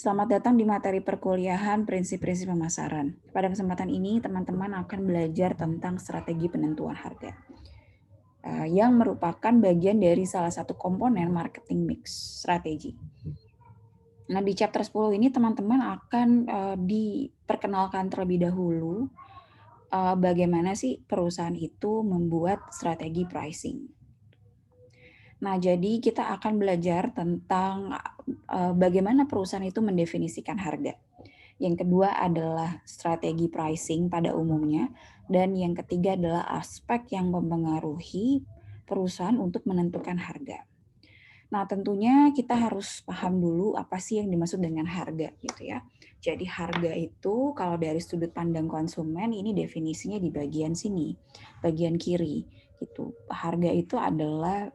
Selamat datang di materi perkuliahan prinsip-prinsip pemasaran. Pada kesempatan ini, teman-teman akan belajar tentang strategi penentuan harga, yang merupakan bagian dari salah satu komponen marketing mix strategi. Nah, di chapter 10 ini teman-teman akan diperkenalkan terlebih dahulu bagaimana sih perusahaan itu membuat strategi pricing. Nah, jadi kita akan belajar tentang bagaimana perusahaan itu mendefinisikan harga. Yang kedua adalah strategi pricing pada umumnya, dan yang ketiga adalah aspek yang mempengaruhi perusahaan untuk menentukan harga. Nah, tentunya kita harus paham dulu apa sih yang dimaksud dengan harga gitu ya. Jadi harga itu kalau dari sudut pandang konsumen ini definisinya di bagian sini, bagian kiri gitu. Harga itu adalah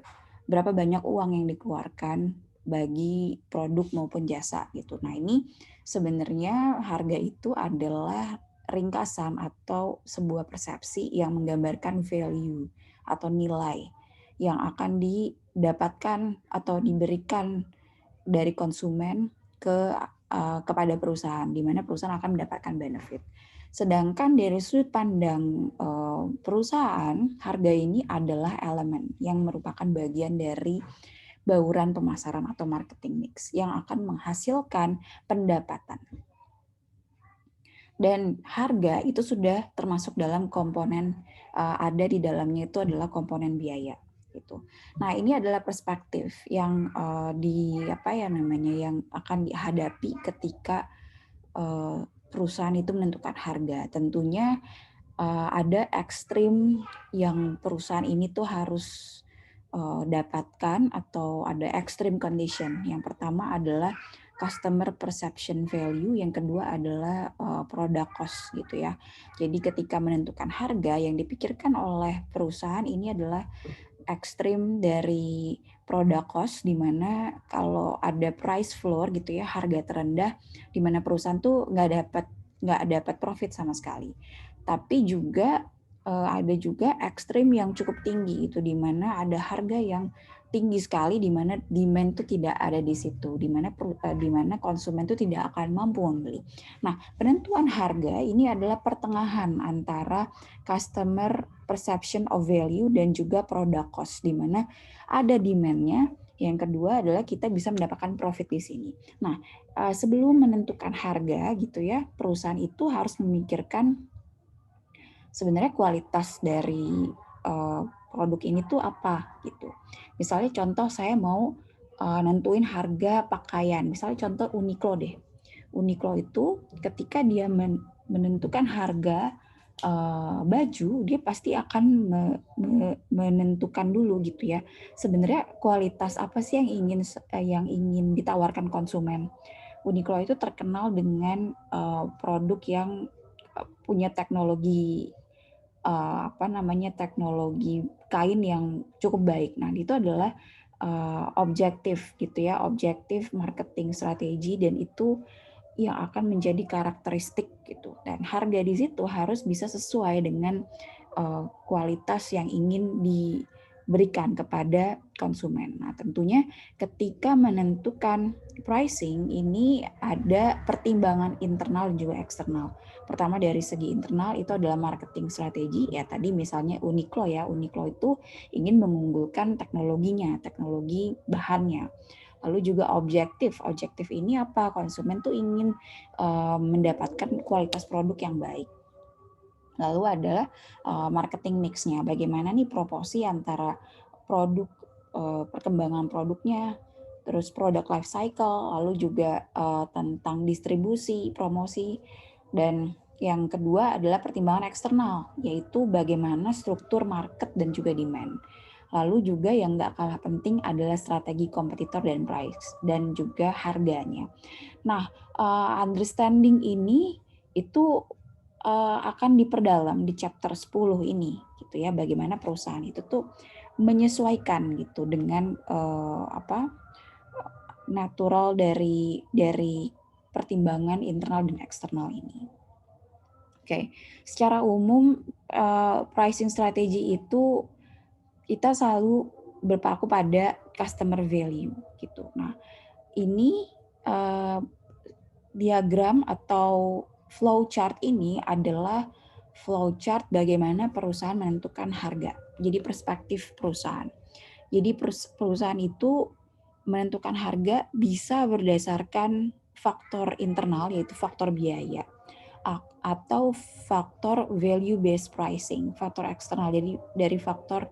berapa banyak uang yang dikeluarkan bagi produk maupun jasa gitu. Nah, ini sebenarnya harga itu adalah ringkasan atau sebuah persepsi yang menggambarkan value atau nilai yang akan didapatkan atau diberikan dari konsumen kepada perusahaan, di mana perusahaan akan mendapatkan benefit. Sedangkan dari sudut pandang perusahaan, harga ini adalah elemen yang merupakan bagian dari bauran pemasaran atau marketing mix yang akan menghasilkan pendapatan. Dan harga itu sudah termasuk dalam komponen ada di dalamnya itu adalah komponen biaya gitu. Nah, ini adalah perspektif yang yang akan dihadapi ketika perusahaan itu menentukan harga. Tentunya ada ekstrim yang perusahaan ini tuh harus dapatkan, atau ada extreme condition. Yang pertama adalah customer perception value, yang kedua adalah product cost gitu ya. Jadi ketika menentukan harga, yang dipikirkan oleh perusahaan ini adalah ekstrim dari product cost, di mana kalau ada price floor gitu ya, harga terendah, di mana perusahaan tuh nggak dapat profit sama sekali. Tapi juga ada juga ekstrim yang cukup tinggi itu, di mana ada harga yang tinggi sekali, di mana demand itu tidak ada di situ, di mana konsumen itu tidak akan mampu membeli. Nah, penentuan harga ini adalah pertengahan antara customer perception of value dan juga product cost, di mana ada demand-nya. Yang kedua adalah kita bisa mendapatkan profit di sini. Nah, sebelum menentukan harga gitu ya, perusahaan itu harus memikirkan sebenarnya kualitas dari produk ini tuh apa gitu. Misalnya contoh saya mau nentuin harga pakaian, misalnya contoh Uniqlo deh. Uniqlo itu ketika dia menentukan harga baju, dia pasti akan menentukan dulu gitu ya. Sebenarnya kualitas apa sih yang ingin ditawarkan konsumen. Uniqlo itu terkenal dengan produk yang punya teknologi kain yang cukup baik. Nah, itu adalah objektif gitu ya, objektif marketing strategi, dan itu yang akan menjadi karakteristik gitu. Dan harga di situ harus bisa sesuai dengan kualitas yang ingin diberikan kepada konsumen. Nah, tentunya ketika menentukan pricing ini ada pertimbangan internal dan juga eksternal. Pertama dari segi internal itu adalah marketing strategi, ya tadi misalnya Uniqlo ya, Uniqlo itu ingin mengunggulkan teknologinya, teknologi bahannya. Lalu juga objektif ini apa? Konsumen tuh ingin mendapatkan kualitas produk yang baik. Lalu adalah marketing mix-nya, bagaimana nih proporsi antara produk, perkembangan produknya, terus product life cycle, lalu juga tentang distribusi, promosi, dan yang kedua adalah pertimbangan eksternal, yaitu bagaimana struktur market dan juga demand. Lalu juga yang nggak kalah penting adalah strategi kompetitor dan price, dan juga harganya. Nah, understanding ini itu akan diperdalam di chapter 10 ini gitu ya, bagaimana perusahaan itu tuh menyesuaikan gitu dengan natural dari pertimbangan internal dan eksternal ini. Oke, secara umum pricing strategy itu kita selalu berpaku pada customer value gitu. Nah, ini diagram atau flow chart ini adalah flow chart bagaimana perusahaan menentukan harga. Jadi perspektif perusahaan. Jadi perusahaan itu menentukan harga bisa berdasarkan faktor internal, yaitu faktor biaya, atau faktor value based pricing, faktor eksternal, jadi dari faktor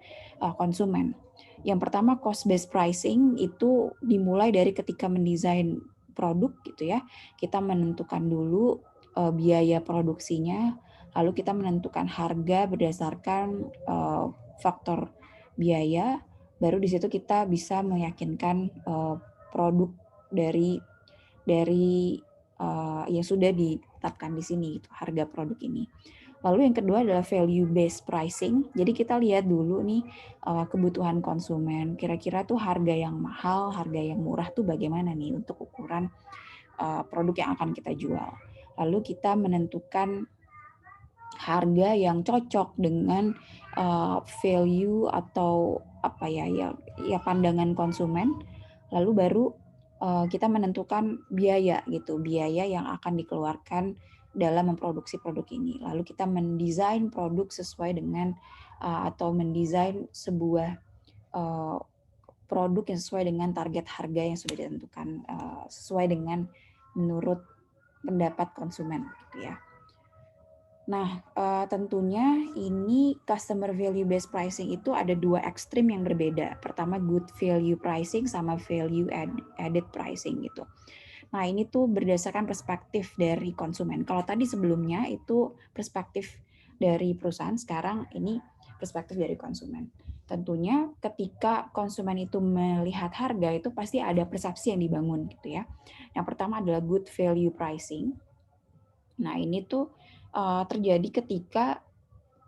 konsumen. Yang pertama, cost based pricing itu dimulai dari ketika mendesain produk gitu ya. Kita menentukan dulu biaya produksinya, lalu kita menentukan harga berdasarkan faktor biaya, baru di situ kita bisa meyakinkan produk dari yang sudah ditetapkan di sini, gitu, harga produk ini. Lalu yang kedua adalah value based pricing. Jadi kita lihat dulu nih kebutuhan konsumen. Kira-kira tuh harga yang mahal, harga yang murah tuh bagaimana nih untuk ukuran produk yang akan kita jual. Lalu kita menentukan harga yang cocok dengan value atau apa ya pandangan konsumen. Lalu baru kita menentukan biaya gitu, biaya yang akan dikeluarkan dalam memproduksi produk ini. Lalu kita mendesain produk sesuai dengan atau mendesain sebuah produk yang sesuai dengan target harga yang sudah ditentukan, sesuai dengan menurut pendapat konsumen gitu ya. Nah, tentunya ini customer value based pricing itu ada dua ekstrim yang berbeda. Pertama good value pricing sama value added pricing gitu. Nah, ini tuh berdasarkan perspektif dari konsumen. Kalau tadi sebelumnya itu perspektif dari perusahaan, sekarang ini perspektif dari konsumen. Tentunya ketika konsumen itu melihat harga itu pasti ada persepsi yang dibangun gitu ya. Yang pertama adalah good value pricing. Nah, ini tuh terjadi ketika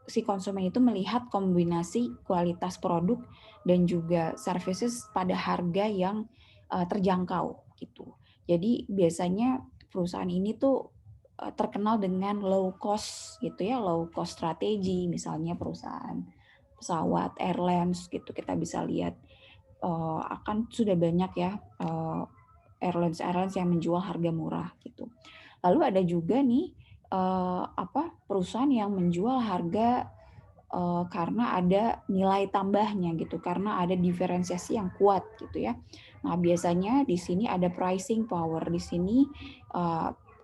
si konsumen itu melihat kombinasi kualitas produk dan juga services pada harga yang terjangkau gitu. Jadi biasanya perusahaan ini tuh terkenal dengan low cost gitu ya, low cost strategi, misalnya perusahaan pesawat airlines gitu, kita bisa lihat akan sudah banyak ya airlines yang menjual harga murah gitu. Lalu ada juga nih perusahaan yang menjual harga karena ada nilai tambahnya gitu, karena ada diferensiasi yang kuat gitu ya. Nah, biasanya di sini ada pricing power. Di sini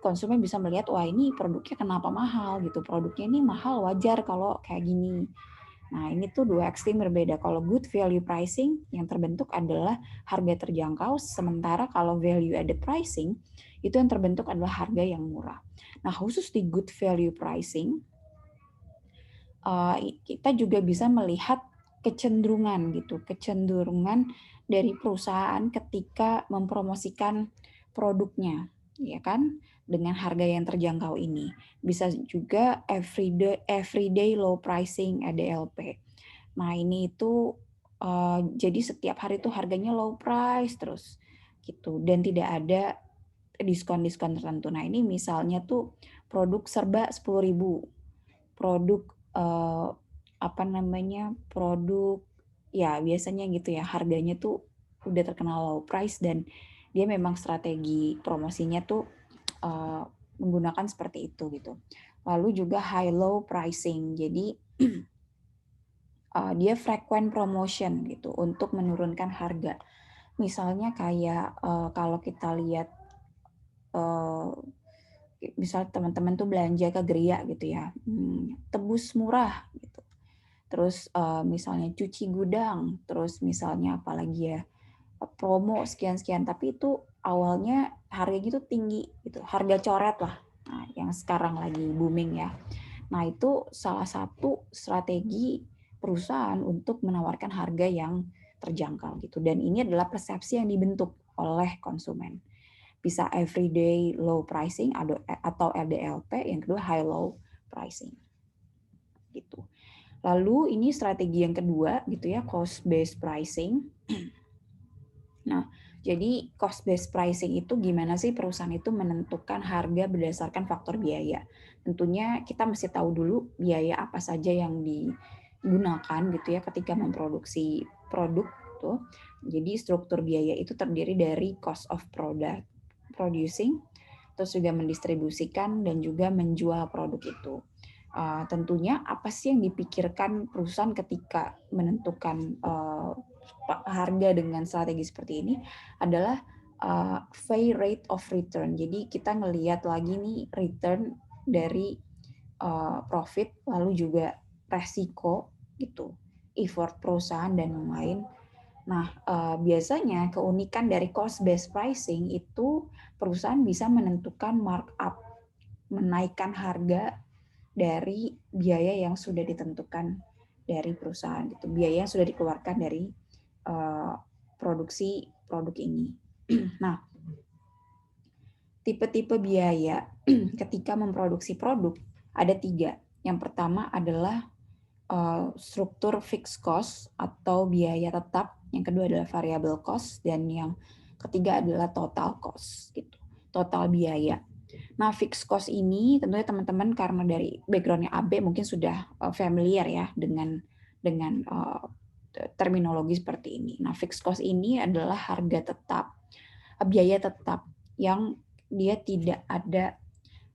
konsumen bisa melihat, wah ini produknya kenapa mahal gitu. Produknya ini mahal, wajar kalau kayak gini. Nah, ini tuh dua ekstrim berbeda. Kalau good value pricing yang terbentuk adalah harga terjangkau, sementara kalau value added pricing itu yang terbentuk adalah harga yang murah. Nah, khusus di good value pricing, kita juga bisa melihat kecenderungan gitu, kecenderungan dari perusahaan ketika mempromosikan produknya, ya kan, dengan harga yang terjangkau ini. Bisa juga everyday low pricing EDLP. Nah, ini itu jadi setiap hari itu harganya low price terus gitu, dan tidak ada diskon-diskon tertentu. Nah, ini misalnya tuh produk serba 10.000, produk produk ya biasanya gitu ya, harganya tuh udah terkenal low price dan dia memang strategi promosinya tuh menggunakan seperti itu gitu. Lalu juga high low pricing. Jadi dia frequent promotion gitu untuk menurunkan harga. Misalnya kayak kalau kita lihat misal teman-teman tuh belanja ke Geria gitu ya, tebus murah gitu. Terus misalnya cuci gudang, terus misalnya apalagi ya, promo sekian-sekian, tapi itu awalnya harganya tuh tinggi gitu, harga coret lah. Nah, yang sekarang lagi booming ya. Nah, itu salah satu strategi perusahaan untuk menawarkan harga yang terjangkau gitu. Dan ini adalah persepsi yang dibentuk oleh konsumen. Bisa everyday low pricing atau LDLP, yang kedua high low pricing. Gitu. Lalu ini strategi yang kedua gitu ya, cost based pricing. Nah, jadi cost based pricing itu gimana sih perusahaan itu menentukan harga berdasarkan faktor biaya. Tentunya kita mesti tahu dulu biaya apa saja yang digunakan gitu ya ketika memproduksi produk tuh. Jadi struktur biaya itu terdiri dari cost of product producing, terus juga mendistribusikan dan juga menjual produk itu. Tentunya apa sih yang dipikirkan perusahaan ketika menentukan harga dengan strategi seperti ini adalah fair rate of return. Jadi kita ngelihat lagi nih return dari profit, lalu juga resiko gitu, effort perusahaan dan lain-lain. Nah, biasanya keunikan dari cost based pricing itu perusahaan bisa menentukan markup, menaikkan harga dari biaya yang sudah ditentukan dari perusahaan gitu, biaya yang sudah dikeluarkan dari produksi produk ini. Nah, tipe-tipe biaya ketika memproduksi produk ada 3. Yang pertama adalah struktur fixed cost atau biaya tetap, yang kedua adalah variable cost, dan yang ketiga adalah total cost gitu, total biaya. Nah, fixed cost ini tentunya teman-teman karena dari background-nya AB mungkin sudah familiar ya dengan terminologi seperti ini. Nah, fixed cost ini adalah harga tetap, biaya tetap yang dia tidak ada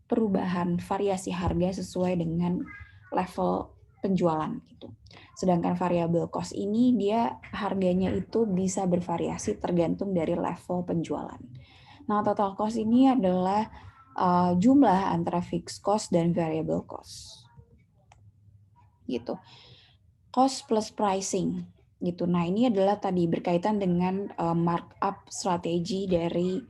perubahan variasi harga sesuai dengan level penjualan gitu. Sedangkan variable cost ini dia harganya itu bisa bervariasi tergantung dari level penjualan. Nah, total cost ini adalah jumlah antara fixed cost dan variable cost. Gitu. Cost plus pricing gitu. Nah, ini adalah tadi berkaitan dengan markup strategi dari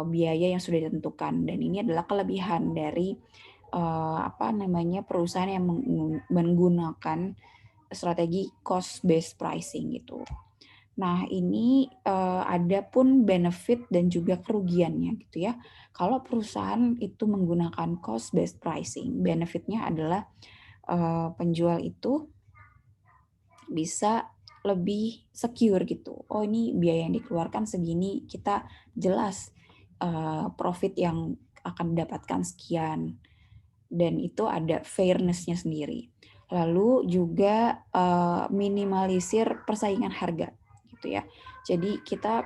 biaya yang sudah ditentukan, dan ini adalah kelebihan dari perusahaan yang menggunakan strategi cost based pricing gitu. Nah, ini ada pun benefit dan juga kerugiannya gitu ya. Kalau perusahaan itu menggunakan cost based pricing, benefitnya adalah penjual itu bisa lebih secure gitu. Oh, ini biaya yang dikeluarkan segini, kita jelas profit yang akan didapatkan sekian, dan itu ada fairness-nya sendiri. Lalu juga minimalisir persaingan harga gitu ya. Jadi kita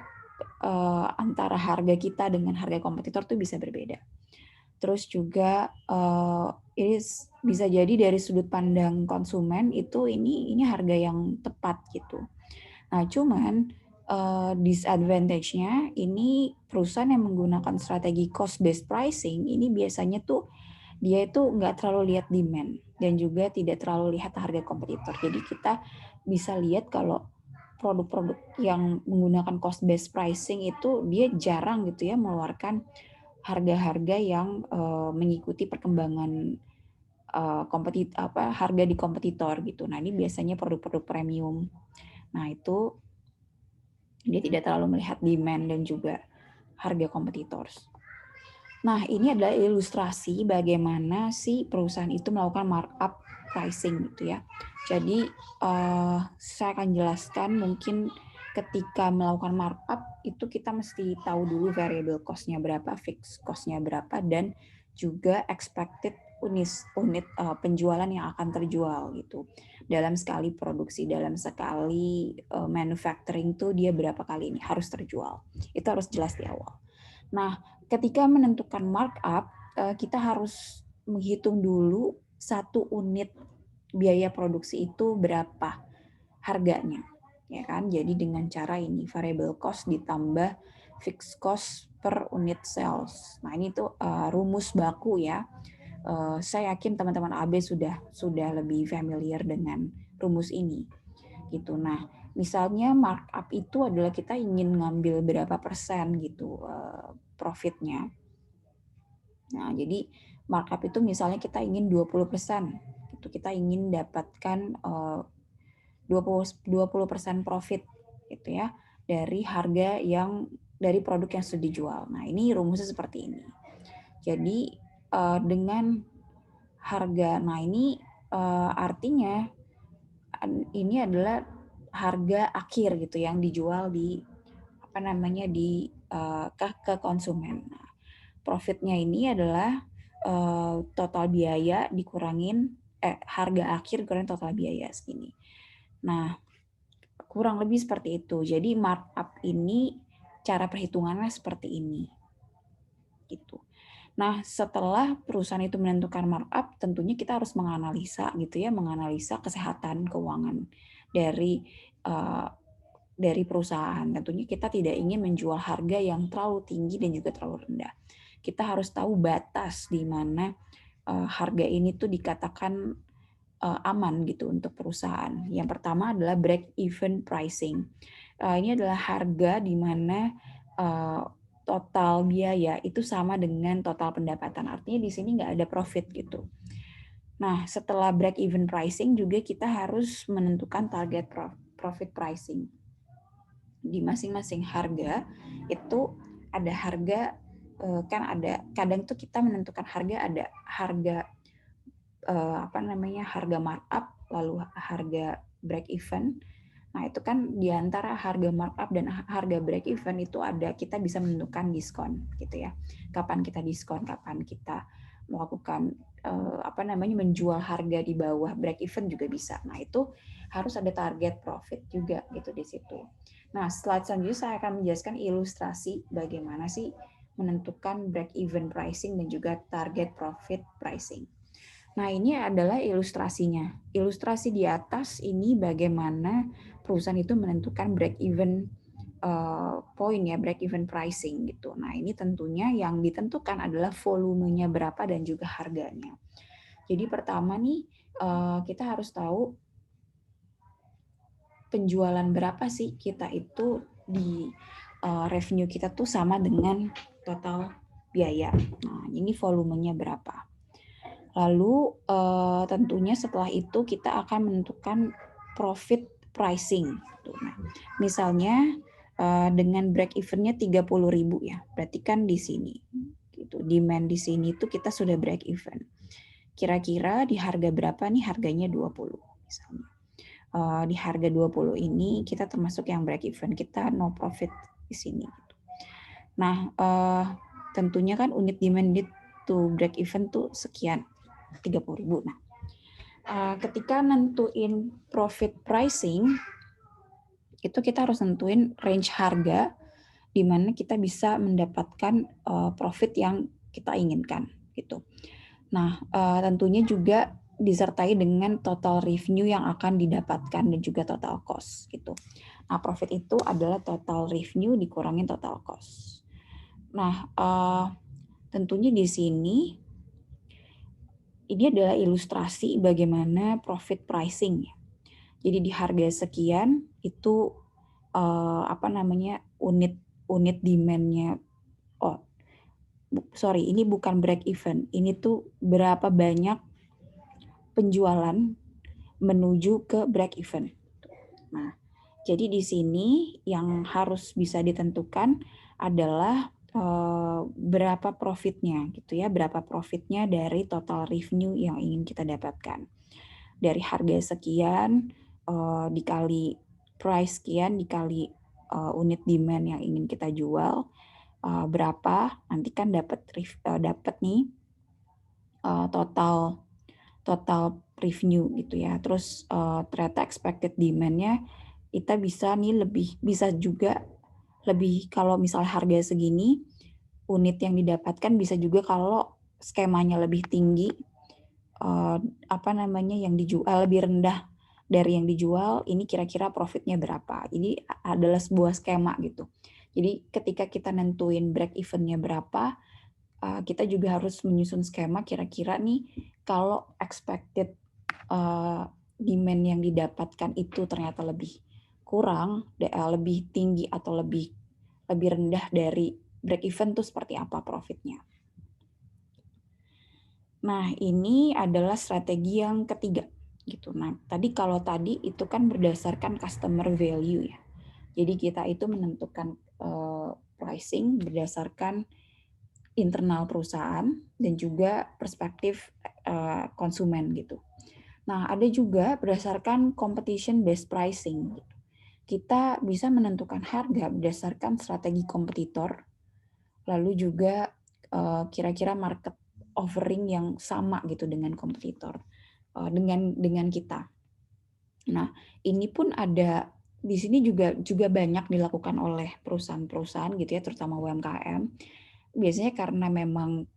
antara harga kita dengan harga kompetitor tuh bisa berbeda. Terus juga ini bisa jadi dari sudut pandang konsumen itu ini harga yang tepat gitu. Nah, cuman disadvantage-nya ini perusahaan yang menggunakan strategi cost based pricing ini biasanya tuh dia itu nggak terlalu lihat demand dan juga tidak terlalu lihat harga kompetitor. Jadi kita bisa lihat kalau produk-produk yang menggunakan cost based pricing itu dia jarang gitu ya mengeluarkan harga-harga yang mengikuti perkembangan harga di kompetitor gitu. Nah, ini biasanya produk-produk premium. Nah, itu dia tidak terlalu melihat demand dan juga harga kompetitor. Nah, ini adalah ilustrasi bagaimana si perusahaan itu melakukan markup pricing gitu ya. Jadi saya akan jelaskan mungkin ketika melakukan markup itu kita mesti tahu dulu variable cost-nya berapa, fixed cost-nya berapa, dan juga expected unit penjualan yang akan terjual gitu. Dalam sekali produksi, dalam sekali manufacturing tuh dia berapa kali ini harus terjual. Itu harus jelas di awal. Nah, ketika menentukan markup, kita harus menghitung dulu satu unit biaya produksi itu berapa harganya, ya kan? Jadi dengan cara ini variable cost ditambah fixed cost per unit sales. Nah, ini tuh rumus baku ya. Saya yakin teman-teman AB sudah lebih familiar dengan rumus ini. Gitu. Nah, misalnya markup itu adalah kita ingin ngambil berapa persen gitu profitnya. Nah, jadi markup itu misalnya kita ingin 20%. Gitu. Kita ingin dapatkan 20% profit gitu ya dari harga yang dari produk yang sudah dijual. Nah, ini rumusnya seperti ini. Jadi dengan harga, nah ini artinya ini adalah harga akhir gitu yang dijual di ke konsumen. Nah, profitnya ini adalah total biaya dikurangin harga akhir kurang total biaya segini. Nah, kurang lebih seperti itu. Jadi markup ini cara perhitungannya seperti ini. Nah, setelah perusahaan itu menentukan markup, tentunya kita harus menganalisa gitu ya, menganalisa kesehatan keuangan dari uh, dari perusahaan. Tentunya kita tidak ingin menjual harga yang terlalu tinggi dan juga terlalu rendah. Kita harus tahu batas di mana harga ini tuh dikatakan aman gitu untuk perusahaan. Yang pertama adalah break even pricing. Ini adalah harga di mana total biaya itu sama dengan total pendapatan. Artinya di sini nggak ada profit gitu. Nah, setelah break even pricing juga kita harus menentukan target profit pricing. Di masing-masing harga itu ada harga, kan ada kadang tuh kita menentukan harga, ada harga harga markup, lalu harga break even. Nah, itu kan di antara harga markup dan harga break even itu ada, kita bisa menentukan diskon gitu ya. Kapan kita diskon, kapan kita melakukan menjual harga di bawah break even juga bisa. Nah, itu harus ada target profit juga gitu di situ. Nah, slide selanjutnya saya akan menjelaskan ilustrasi bagaimana sih menentukan break even pricing dan juga target profit pricing. Nah, ini adalah ilustrasinya. Ilustrasi di atas ini bagaimana perusahaan itu menentukan break even point ya, break even pricing gitu. Nah, ini tentunya yang ditentukan adalah volumenya berapa dan juga harganya. Jadi pertama nih kita harus tahu penjualan berapa sih kita itu di revenue kita tuh sama dengan total biaya. Nah, ini volumenya berapa. Lalu tentunya setelah itu kita akan menentukan profit pricing. Nah, misalnya dengan break even-nya 30.000 ya. Berarti kan di sini gitu. Demand di sini itu kita sudah break even. Kira-kira di harga berapa nih? Harganya 20 misalnya. Di harga 20 ini kita termasuk yang break even. Kita no profit di sini. Nah, tentunya kan unit demand to break even tuh sekian. 30.000. Nah, ketika nentuin profit pricing, itu kita harus nentuin range harga di mana kita bisa mendapatkan profit yang kita inginkan gitu. Nah, tentunya juga disertai dengan total revenue yang akan didapatkan dan juga total cost gitu. Nah, profit itu adalah total revenue dikurangin total cost. Nah, tentunya di sini ini adalah ilustrasi bagaimana profit pricing. Jadi di harga sekian itu unit demand-nya. Ini bukan break even. Ini tuh berapa banyak penjualan menuju ke break even. Nah, jadi di sini yang harus bisa ditentukan adalah berapa profitnya gitu ya, berapa profitnya dari total revenue yang ingin kita dapatkan. Dari harga sekian dikali price sekian dikali unit demand yang ingin kita jual berapa, nanti kan dapat nih total revenue gitu ya. Terus ternyata expected demand-nya kita bisa juga lebih, kalau misalnya harga segini unit yang didapatkan bisa juga kalau skemanya lebih tinggi yang dijual lebih rendah dari yang dijual, ini kira-kira profitnya berapa. Ini adalah sebuah skema gitu. Jadi ketika kita nentuin break even-nya berapa, kita juga harus menyusun skema kira-kira nih kalau expected demand yang didapatkan itu ternyata lebih kurang, lebih tinggi atau lebih rendah dari break even tuh seperti apa profitnya. Nah, ini adalah strategi yang ketiga gitu. Nah, tadi itu kan berdasarkan customer value ya. Jadi kita itu menentukan pricing berdasarkan internal perusahaan dan juga perspektif konsumen gitu. Nah, ada juga berdasarkan competition based pricing. Kita bisa menentukan harga berdasarkan strategi kompetitor, lalu juga kira-kira market offering yang sama gitu dengan kompetitor, dengan kita. Nah, ini pun ada di sini juga banyak dilakukan oleh perusahaan-perusahaan gitu ya, terutama UMKM. Biasanya karena memang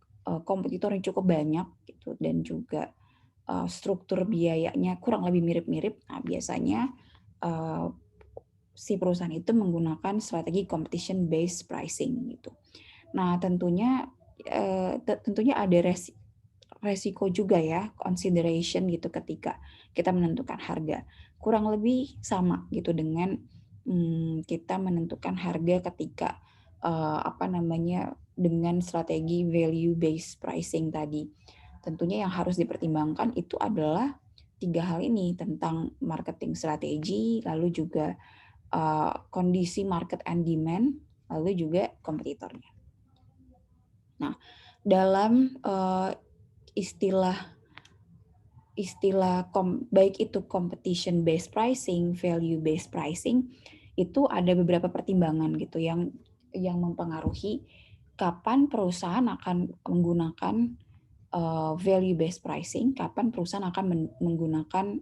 kompetitor yang cukup banyak gitu dan juga struktur biayanya kurang lebih mirip-mirip, nah biasanya si perusahaan itu menggunakan strategi competition based pricing gitu. Nah, tentunya ada resiko juga ya, consideration gitu ketika kita menentukan harga. Kurang lebih sama gitu dengan kita menentukan harga ketika dengan strategi value based pricing tadi. Tentunya yang harus dipertimbangkan itu adalah 3 hal ini, tentang marketing strategi, lalu juga kondisi market and demand, lalu juga kompetitornya. Nah, dalam istilah baik itu competition based pricing, value based pricing, itu ada beberapa pertimbangan gitu yang mempengaruhi kapan perusahaan akan menggunakan value based pricing, kapan perusahaan akan menggunakan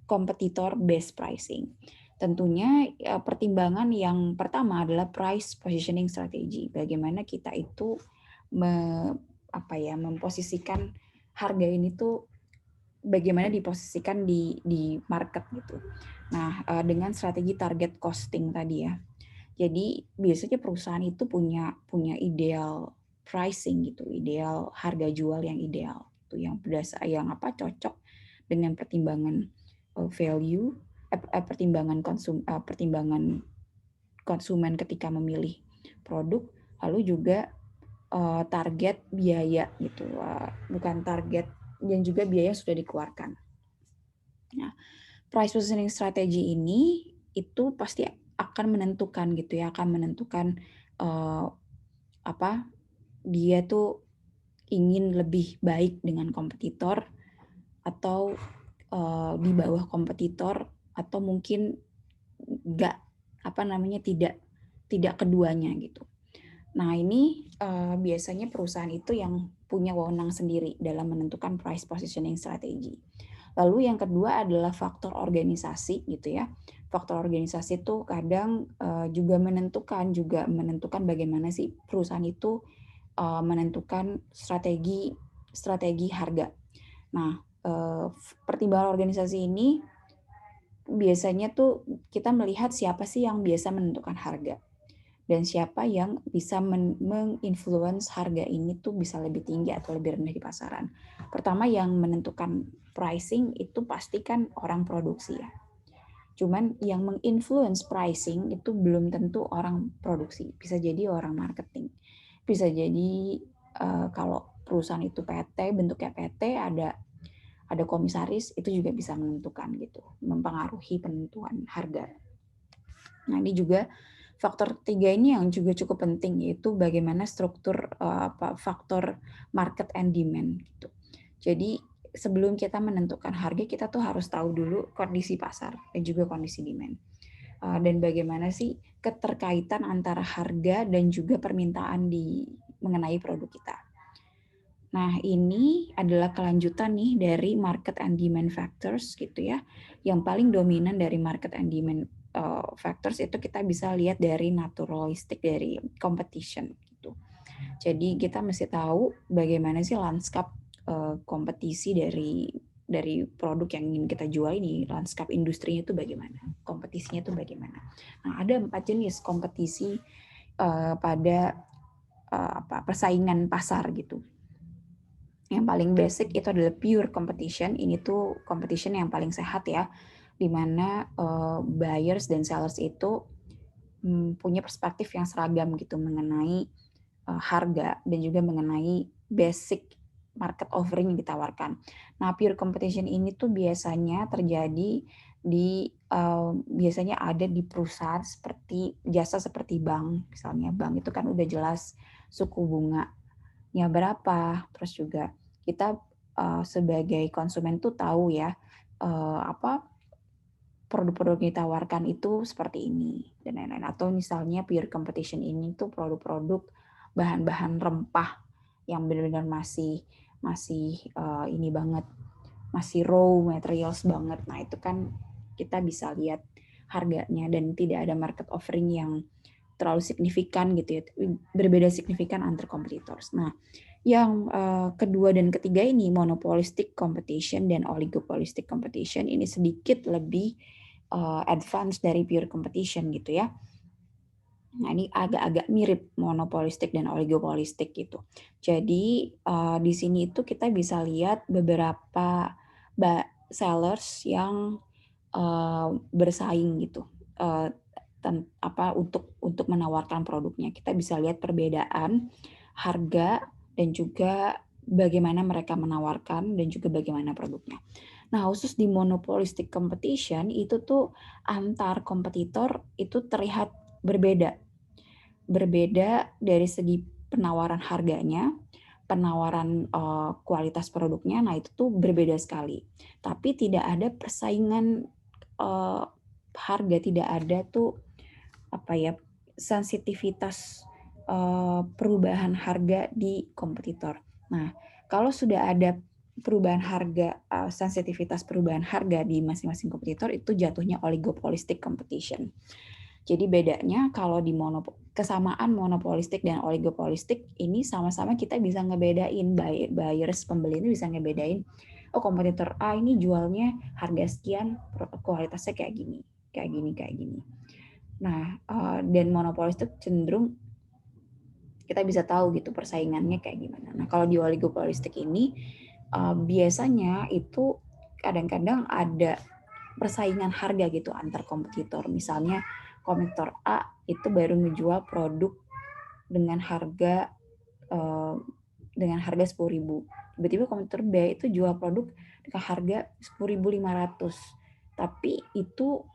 kompetitor based pricing. Tentunya pertimbangan yang pertama adalah price positioning strategy. Bagaimana kita itu memposisikan harga ini tuh bagaimana diposisikan di market gitu. Nah, dengan strategi target costing tadi ya. Jadi biasanya perusahaan itu punya ideal pricing gitu, ideal harga jual yang ideal itu yang cocok dengan pertimbangan value, pertimbangan konsumen ketika memilih produk, lalu juga target biaya gitu, bukan target dan juga biaya yang sudah dikeluarkan. Nah, price positioning strategy ini itu pasti akan menentukan gitu ya, akan menentukan dia tuh ingin lebih baik dengan kompetitor atau di bawah kompetitor atau mungkin tidak keduanya gitu. Nah, ini biasanya perusahaan itu yang punya wewenang sendiri dalam menentukan price positioning strategi. Lalu yang kedua adalah faktor organisasi gitu ya. Faktor organisasi itu kadang juga menentukan bagaimana sih perusahaan itu menentukan strategi harga. Nah, pertimbangan organisasi ini biasanya tuh kita melihat siapa sih yang biasa menentukan harga dan siapa yang bisa menginfluence harga ini tuh bisa lebih tinggi atau lebih rendah di pasaran. Pertama yang menentukan pricing itu pasti kan orang produksi ya. Cuman yang menginfluence pricing itu belum tentu orang produksi, bisa jadi orang marketing. Bisa jadi kalau perusahaan itu PT, bentuknya PT, ada komisaris, itu juga bisa menentukan gitu, mempengaruhi penentuan harga. Nah, ini juga faktor ketiga ini yang juga cukup penting, yaitu bagaimana struktur faktor market and demand gitu. Jadi sebelum kita menentukan harga, kita tuh harus tahu dulu kondisi pasar dan juga kondisi demand. Dan bagaimana sih keterkaitan antara harga dan juga permintaan mengenai produk kita. Nah, ini adalah kelanjutan nih dari market and demand factors gitu ya. Yang paling dominan dari market and demand factors itu kita bisa lihat dari naturalistik dari competition gitu. Jadi kita mesti tahu bagaimana sih lanskap kompetisi dari produk yang ingin kita jual ini, lanskap industrinya itu bagaimana, kompetisinya itu bagaimana. Nah, ada 4 jenis kompetisi pada persaingan pasar gitu. Yang paling basic itu adalah pure competition. Ini tuh competition yang paling sehat ya, di mana buyers dan sellers itu punya perspektif yang seragam gitu mengenai harga dan juga mengenai basic market offering yang ditawarkan. Nah, pure competition ini tuh biasanya terjadi biasanya ada di perusahaan seperti bank, misalnya bank itu kan udah jelas suku bunganya berapa, terus juga kita sebagai konsumen tuh tahu ya produk-produk yang ditawarkan itu seperti ini dan lain-lain. Atau misalnya pure competition ini tuh produk-produk bahan-bahan rempah yang benar-benar masih ini banget, masih raw materials banget. Nah, itu kan kita bisa lihat harganya dan tidak ada market offering yang terlalu signifikan gitu ya, berbeda signifikan antar competitors. Nah, yang kedua dan ketiga ini monopolistic competition dan oligopolistic competition ini sedikit lebih advance dari pure competition gitu ya. Nah, ini agak-agak mirip monopolistik dan oligopolistik gitu. Jadi di sini itu kita bisa lihat beberapa sellers yang bersaing gitu untuk menawarkan produknya. Kita bisa lihat perbedaan harga dan juga bagaimana mereka menawarkan dan juga bagaimana produknya. Nah, khusus di monopolistic competition itu tuh antar kompetitor itu terlihat berbeda. Berbeda dari segi penawaran harganya, penawaran kualitas produknya, nah itu tuh berbeda sekali. Tapi tidak ada persaingan harga, tidak ada tuh sensitivitas perubahan harga di kompetitor. Nah, kalau sudah ada perubahan harga, sensitivitas perubahan harga di masing-masing kompetitor itu jatuhnya oligopolistic competition. Jadi bedanya kalau di kesamaan monopolistik dan oligopolistik ini sama-sama kita bisa ngebedain, buyers pembeli ini bisa ngebedain, oh kompetitor A ini jualnya harga sekian, kualitasnya kayak gini, kayak gini, kayak gini. Nah, dan monopolistik cenderung kita bisa tahu gitu persaingannya kayak gimana. Nah, kalau di oligopolistik ini biasanya itu kadang-kadang ada persaingan harga gitu antar kompetitor. Misalnya kompetitor A itu baru menjual produk dengan harga 10.000. Tiba-tiba kompetitor B itu jual produk dengan harga 10.500. Tapi itu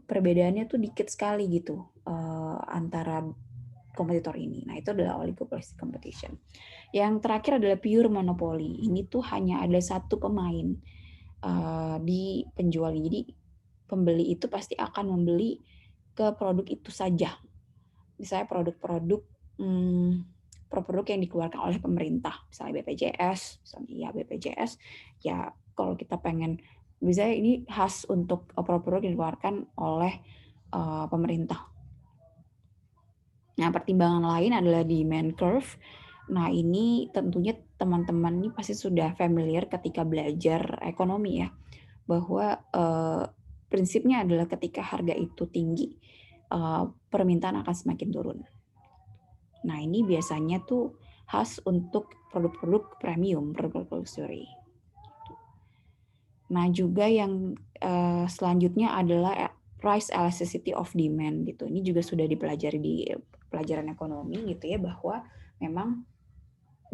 perbedaannya tuh dikit sekali gitu antara kompetitor ini. Nah, itu adalah oligopolistic competition. Yang terakhir adalah pure monopoly. Ini tuh hanya ada satu pemain di penjual. Jadi pembeli itu pasti akan membeli ke produk itu saja. Misalnya produk-produk yang dikeluarkan oleh pemerintah, misalnya BPJS, ya kalau kita pengen, misalnya ini khas untuk produk-produk yang dikeluarkan oleh pemerintah. Nah, pertimbangan lain adalah demand curve. Nah, ini tentunya teman-teman ini pasti sudah familiar ketika belajar ekonomi ya, bahwa prinsipnya adalah ketika harga itu tinggi, permintaan akan semakin turun. Nah, ini biasanya tuh khas untuk produk-produk premium, produk luxury. Nah, juga yang selanjutnya adalah price elasticity of demand gitu. Ini juga sudah dipelajari di pelajaran ekonomi gitu ya, bahwa memang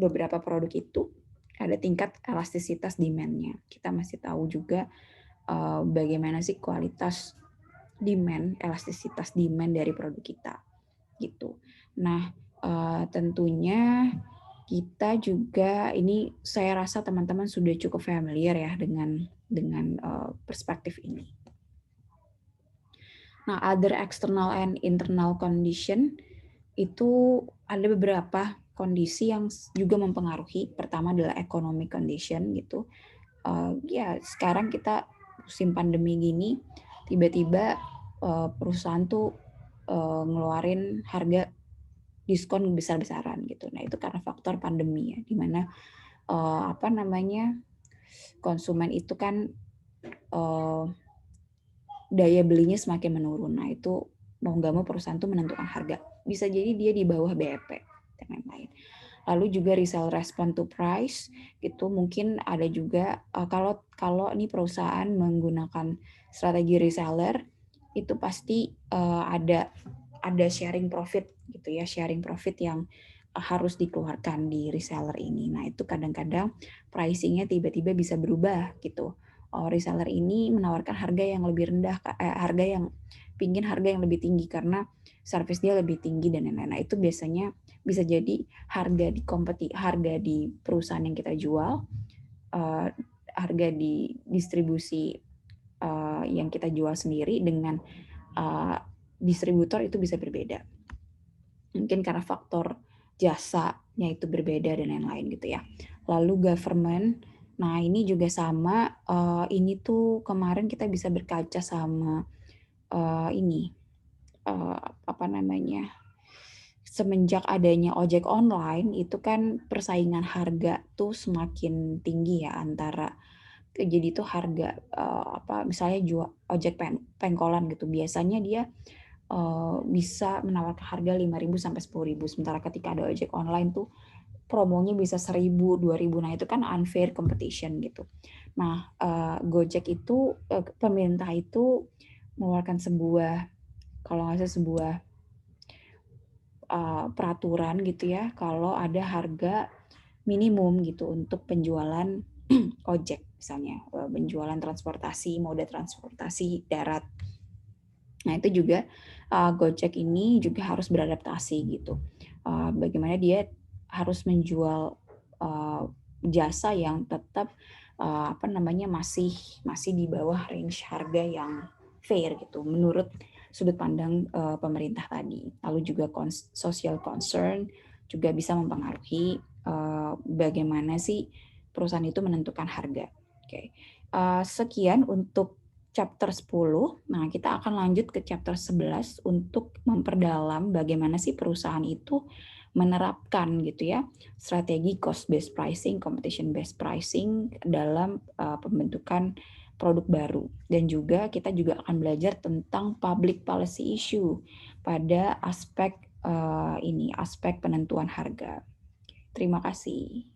beberapa produk itu ada tingkat elastisitas demand-nya. Kita masih tahu juga bagaimana sih kualitas demand, elastisitas demand dari produk kita gitu. Nah, tentunya kita juga ini saya rasa teman-teman sudah cukup familiar ya dengan perspektif ini. Nah, other external and internal condition itu ada beberapa kondisi yang juga mempengaruhi. Pertama adalah economic condition gitu. Ya sekarang kita musim pandemi gini, tiba-tiba perusahaan tuh ngeluarin harga diskon besar-besaran gitu. Nah, itu karena faktor pandemi ya, di mana konsumen itu kan daya belinya semakin menurun. Nah, itu mau nggak mau perusahaan tuh menentukan harga. Bisa jadi dia di bawah BEP dan lain-lain. Lalu juga resell respond to price gitu, mungkin ada juga kalau ini perusahaan menggunakan strategi reseller itu pasti ada sharing profit gitu ya, sharing profit yang harus dikeluarkan di reseller ini. Nah, itu kadang-kadang pricing-nya tiba-tiba bisa berubah gitu. Reseller ini menawarkan harga yang lebih rendah, harga yang lebih tinggi karena service dia lebih tinggi dan lain-lain. Nah, itu biasanya bisa jadi harga di perusahaan yang kita jual, harga di distribusi yang kita jual sendiri dengan distributor itu bisa berbeda. Mungkin karena faktor jasanya itu berbeda dan lain-lain gitu ya. Lalu government, nah ini juga sama. Ini tuh kemarin kita bisa berkaca sama ini apa namanya, semenjak adanya ojek online itu kan persaingan harga tuh semakin tinggi ya antara, jadi tuh harga apa misalnya jual ojek pengkolan gitu biasanya dia bisa menawarkan harga 5.000 sampai 10.000, sementara ketika ada ojek online tuh promonya bisa 1.000, 2.000. Nah, itu kan unfair competition gitu. Nah, Gojek itu pemerintah itu mengeluarkan sebuah, kalau nggak salah sebuah peraturan gitu ya, kalau ada harga minimum gitu untuk penjualan ojek misalnya, penjualan transportasi, moda transportasi darat. Nah, itu juga Gojek ini juga harus beradaptasi gitu. Bagaimana dia harus menjual jasa yang tetap apa namanya masih di bawah range harga yang fair gitu menurut sudut pandang pemerintah tadi. Lalu juga social concern juga bisa mempengaruhi bagaimana sih perusahaan itu menentukan harga. Oke. Sekian untuk chapter 10. Nah, kita akan lanjut ke chapter 11 untuk memperdalam bagaimana sih perusahaan itu menerapkan gitu ya strategi cost based pricing, competition based pricing dalam pembentukan produk baru. Dan juga kita juga akan belajar tentang public policy issue pada aspek aspek penentuan harga. Terima kasih.